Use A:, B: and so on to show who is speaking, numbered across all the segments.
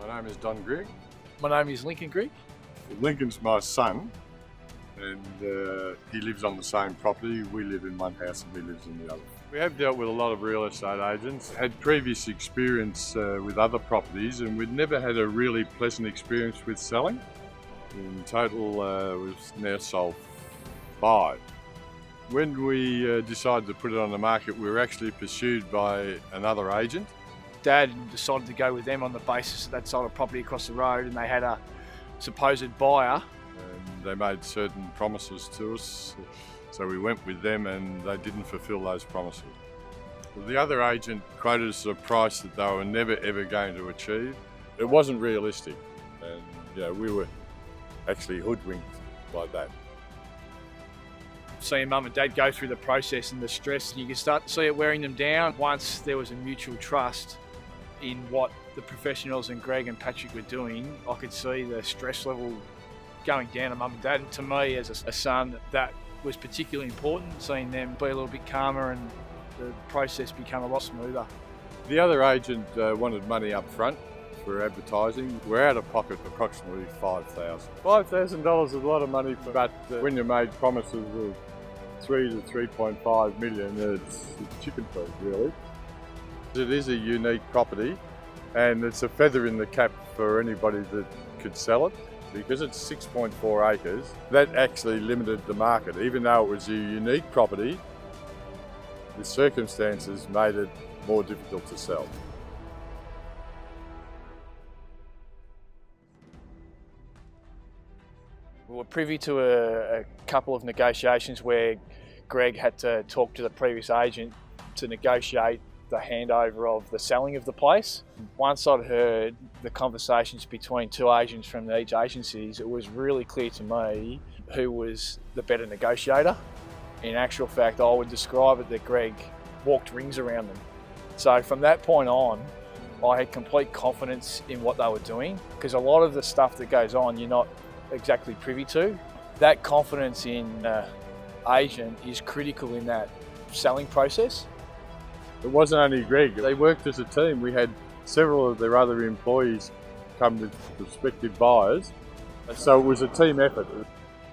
A: My name is Donker.
B: My name is Lincoln Grigg.
A: Lincoln's my son, and he lives on the same property. We live in one house and he lives in the other. We have dealt with a lot of real estate agents, had previous experience with other properties, and we'd never had a really pleasant experience with selling. In total, we've now sold 5. When we decided to put it on the market, we were actually pursued by another agent.
B: Dad decided to go with them on the basis that they'd sold a property across the road and they had a supposed buyer.
A: And they made certain promises to us, so we went with them and they didn't fulfil those promises. The other agent quoted us a price that they were never ever going to achieve. It wasn't realistic, and we were actually hoodwinked by that.
B: Seeing Mum and Dad go through the process and the stress, you can start to see it wearing them down. Once there was a mutual trust in what the professionals and Greg and Patrick were doing, I could see the stress level going down to Mum and Dad. And to me, as a son, that was particularly important, seeing them be a little bit calmer and the process become a lot smoother.
A: The other agent wanted money up front for advertising. We're out of pocket approximately $5,000. $5,000 is a lot of money, but when you made promises of 3 to 3.5 million, it's chicken feed, really. It is a unique property, and it's a feather in the cap for anybody that could sell it. Because it's 6.4 acres, that actually limited the market. Even though it was a unique property, the circumstances made it more difficult to sell.
B: We were privy to a couple of negotiations where Greg had to talk to the previous agent to negotiate the handover of the selling of the place. Once I'd heard the conversations between 2 agents from each agencies, it was really clear to me who was the better negotiator. In actual fact, I would describe it that Greg walked rings around them. So from that point on, I had complete confidence in what they were doing, because a lot of the stuff that goes on, you're not exactly privy to. That confidence in agent is critical in that selling process.
A: It wasn't only Greg, they worked as a team. We had several of their other employees come with prospective buyers, so it was a team effort.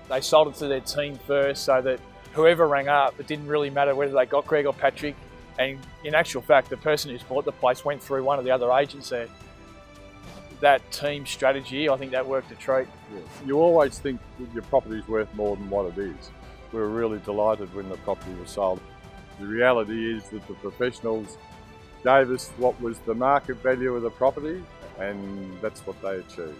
B: They sold it to their team first, so that whoever rang up, it didn't really matter whether they got Greg or Patrick, and in actual fact, the person who's bought the place went through one of the other agents there. That team strategy, I think that worked a treat.
A: Yeah. You always think that your property's worth more than what it is. We were really delighted when the property was sold. The reality is that the professionals gave us what was the market value of the property, and that's what they achieved.